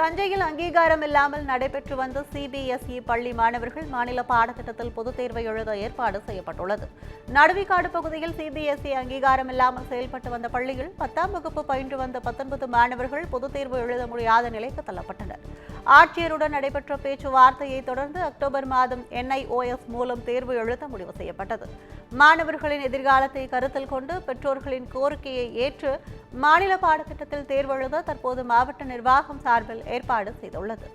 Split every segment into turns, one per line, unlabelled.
தஞ்சையில் அங்கீகாரம் இல்லாமல் நடைபெற்று வந்த சிபிஎஸ்இ பள்ளி மாணவர்கள் மாநில பாடத்திட்டத்தில் பொதுத் தேர்வை எழுத ஏற்பாடு செய்யப்பட்டுள்ளது. நடுவிக்காடு பகுதியில் சிபிஎஸ்இ அங்கீகாரம் இல்லாமல் செயல்பட்டு வந்த பள்ளியில் 10ஆம் வகுப்பு பயின்று வந்த 19 மாணவர்கள் பொதுத் தேர்வு எழுத முடியாத நிலைக்கு தள்ளப்பட்டனர். ஆட்சியருடன் நடைபெற்ற பேச்சுவார்த்தையை தொடர்ந்து அக்டோபர் மாதம் NIOS மூலம் தேர்வு எழுத முடிவு செய்யப்பட்டது. மாணவர்களின் எதிர்காலத்தை கருத்தில் கொண்டு பெற்றோர்களின் கோரிக்கையை ஏற்று மாநில பாடத்திட்டத்தில் தேர்வு எழுத தற்போது மாவட்ட நிர்வாகம் சார்பில் ஏற்பாடு செய்துள்ளது.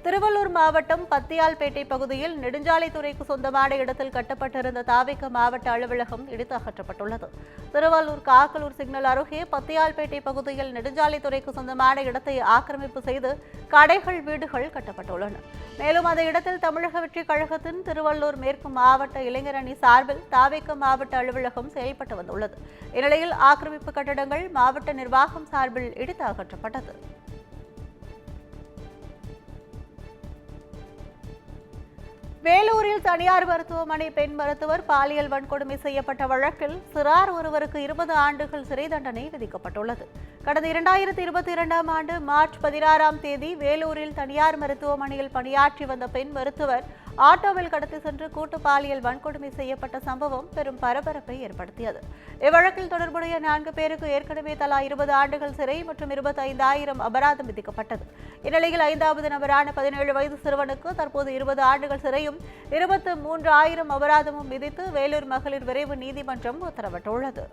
திருவள்ளூர் மாவட்டம் பத்தியால்பேட்டை பகுதியில் நெடுஞ்சாலைத்துறைக்கு சொந்தமான இடத்தில் கட்டப்பட்டிருந்த தாவேக மாவட்ட அலுவலகம் இடித்து அகற்றப்பட்டுள்ளது. திருவள்ளூர் காக்கலூர் சிக்னல் அருகே பத்தியால்பேட்டை பகுதியில் நெடுஞ்சாலைத்துறைக்கு சொந்தமான இடத்தை ஆக்கிரமிப்பு செய்து கடைகள், வீடுகள் கட்டப்பட்டுள்ளன. மேலும் அந்த இடத்தில் தமிழக வெற்றிக் கழகத்தின் திருவள்ளூர் மேற்கு மாவட்ட இளைஞர் அணி சார்பில் தாவேக மாவட்ட அலுவலகம் செயல்பட்டு வந்துள்ளது. இந்நிலையில் ஆக்கிரமிப்பு கட்டடங்கள் மாவட்ட நிர்வாகம் சார்பில் இடித்து அகற்றப்பட்டது. வேலூரில் தனியார் மருத்துவமனை பெண் மருத்துவர் பாலியல் வன்கொடுமை செய்யப்பட்ட வழக்கில் சிறார் ஒருவருக்கு 20 ஆண்டுகள் சிறை தண்டனை விதிக்கப்பட்டுள்ளது. கடந்த 2022ஆம் ஆண்டு மார்ச் 16ஆம் தேதி வேலூரில் தனியார் மருத்துவமனையில் பணியாற்றி வந்த பெண் மருத்துவர் ஆட்டோவில் கடத்தி சென்று கூட்டு பாலியல் வன்கொடுமை செய்யப்பட்ட சம்பவம் பெரும் பரபரப்பை ஏற்படுத்தியது. இவ்வழக்கில் தொடர்புடைய 4 பேருக்கு ஏற்கனவே தலா 20 ஆண்டுகள் சிறை மற்றும் 25,000 அபராதம் விதிக்கப்பட்டது. இந்நிலையில் 5வது நபரான 17 வயது சிறுவனுக்கு தற்போது 20 ஆண்டுகள் சிறையும் 23,000 அபராதமும் விதித்து வேலூர் மகளிர் விரைவு நீதிமன்றம் உத்தரவிட்டுள்ளது.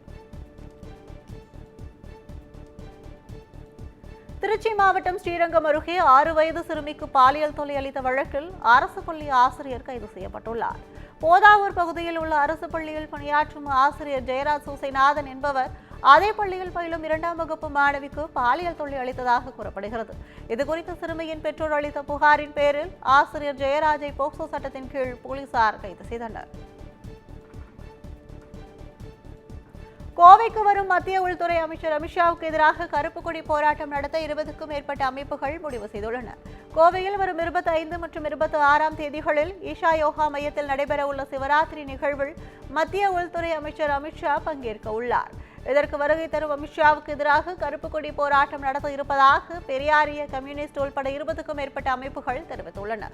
திருச்சி மாவட்டம் ஸ்ரீரங்கம் அருகே 6 வயது சிறுமிக்கு பாலியல் தொல்லை அளித்த வழக்கில் அரசு பள்ளி ஆசிரியர் கைது செய்யப்பட்டுள்ளார். போதாவூர் பகுதியில் உள்ள அரசு பள்ளியில் பணியாற்றும் ஆசிரியர் ஜெயராஜ் சூசைநாதன் என்பவர் அதே பள்ளியில் பயிலும் 2ஆம் வகுப்பு மாணவிக்கு பாலியல் தொல்லை அளித்ததாக கூறப்படுகிறது. இதுகுறித்து சிறுமியின் பெற்றோர் அளித்த புகாரின் பேரில் ஆசிரியர் ஜெயராஜை போக்சோ சட்டத்தின் கீழ் போலீசார் கைது செய்தனர். கோவைக்கு வரும் மத்திய உள்துறை அமைச்சர் அமித்ஷாவுக்கு எதிராக கருப்பு கொடி போராட்டம் நடத்த 20க்கும் மேற்பட்ட அமைப்புகள் முடிவு செய்துள்ளன. கோவையில் வரும் 25 மற்றும் 26ஆம் தேதிகளில் ஈஷா யோகா மையத்தில் நடைபெறவுள்ள சிவராத்திரி நிகழ்வில் மத்திய உள்துறை அமைச்சர் அமித்ஷா பங்கேற்க உள்ளார். இதற்கு வருகை தரும் அமித்ஷாவுக்கு எதிராக கருப்பு கொடி போராட்டம் நடத்த இருப்பதாக பெரியாரிய கம்யூனிஸ்ட் உள்பட 20க்கும் மேற்பட்ட அமைப்புகள் தெரிவித்துள்ளன.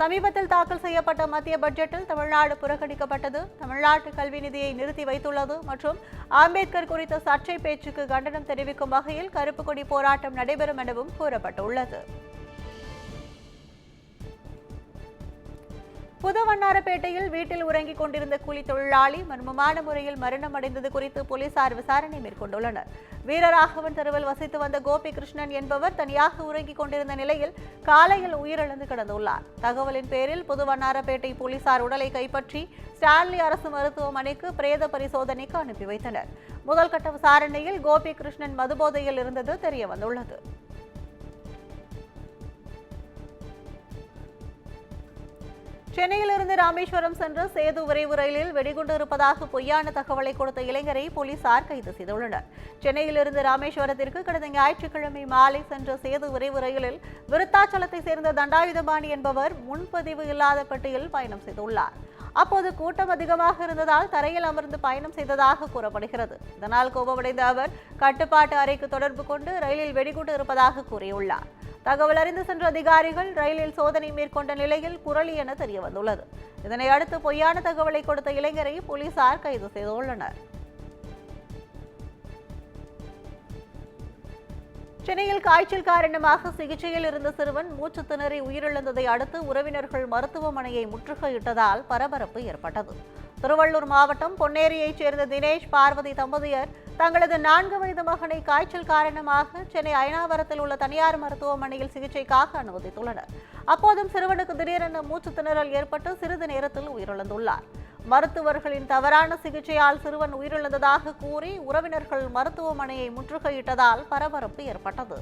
சமீபத்தில் தாக்கல் செய்யப்பட்ட மத்திய பட்ஜெட்டில் தமிழ்நாடு புறக்கணிக்கப்பட்டது, தமிழ்நாட்டு கல்வி நிதியை நிறுத்தி வைத்துள்ளது மற்றும் அம்பேத்கர் குறித்த சர்ச்சை பேச்சுக்கு கண்டனம் தெரிவிக்கும் வகையில் கருப்பு கொடி போராட்டம் நடைபெறும் எனவும் கூறப்பட்டுள்ளது. புதுவண்ணாரப்பேட்டையில் வீட்டில் உறங்கிக் கொண்டிருந்த கூலி தொழிலாளி மர்மமான முறையில் மரணம் அடைந்தது குறித்து போலீசார் விசாரணை மேற்கொண்டுள்ளனர். வீரராகவன் தெருவில் வசித்து வந்த கோபி கிருஷ்ணன் என்பவர் தனியாக உறங்கிக் கொண்டிருந்த நிலையில் காலையில் உயிரிழந்து கிடந்துள்ளார். தகவலின் பேரில் புதுவண்ணாரப்பேட்டை போலீசார் உடலை கைப்பற்றி ஸ்டான்லி அரசு மருத்துவமனைக்கு பிரேத பரிசோதனைக்கு அனுப்பி வைத்தனர். முதல் கட்ட விசாரணையில் கோபி கிருஷ்ணன் மதுபோதையில் இருந்தது தெரியவந்துள்ளது. சென்னையிலிருந்து ராமேஸ்வரம் சென்ற சேது விரைவு ரயிலில் வெடிகுண்டு இருப்பதாக பொய்யான தகவலை கொடுத்த இளைஞரை போலீசார் கைது செய்துள்ளனர். சென்னையிலிருந்து ராமேஸ்வரத்திற்கு கடந்த ஞாயிற்றுக்கிழமை மாலை சென்ற சேது விரைவு ரயிலில் விருத்தாச்சலத்தை சேர்ந்த தண்டாயுதபாணி என்பவர் முன்பதிவு இல்லாத பெட்டியில் பயணம் செய்துள்ளார். அப்போது கூட்டம் அதிகமாக இருந்ததால் தரையில் அமர்ந்து பயணம் செய்ததாக கூறப்படுகிறது. இதனால் கோபமடைந்த அவர் கட்டுப்பாட்டு அறைக்கு தொடர்பு கொண்டு ரயிலில் வெடிகுண்டு இருப்பதாக கூறியுள்ளார். தகவல் அறிந்து சென்ற அதிகாரிகள் ரயிலில் சோதனை மேற்கொண்ட நிலையில் புரளி என தெரியவந்துள்ளது. இதனை அடுத்து பொய்யான தகவலை கொடுத்த இளைஞரை போலீசார் கைது செய்துள்ளனர். சென்னையில் காய்ச்சல் காரணமாக சிகிச்சையில் இருந்த சிறுவன் மூச்சு திணறி உயிரிழந்ததை அடுத்து உறவினர்கள் மருத்துவமனையை முற்றுகையிட்டதால் பரபரப்பு ஏற்பட்டது. திருவள்ளூர் மாவட்டம் பொன்னேரியைச் சேர்ந்த தினேஷ், பார்வதி தம்பதியர் தங்களது 4 வயது மகனை காய்ச்சல் காரணமாக சென்னை அயனாவரத்தில் உள்ள தனியார் மருத்துவமனையில் சிகிச்சைக்காக அனுமதித்துள்ளனர். அப்போதும் சிறுவனுக்கு திடீரென மூச்சு திணறல் ஏற்பட்டு சிறிது நேரத்தில் உயிரிழந்துள்ளார். மருத்துவர்களின் தவறான சிகிச்சையால் சிறுவன் உயிரிழந்ததாக கூறி உறவினர்கள் மருத்துவமனையை முற்றுகையிட்டதால் பரபரப்பு ஏற்பட்டது.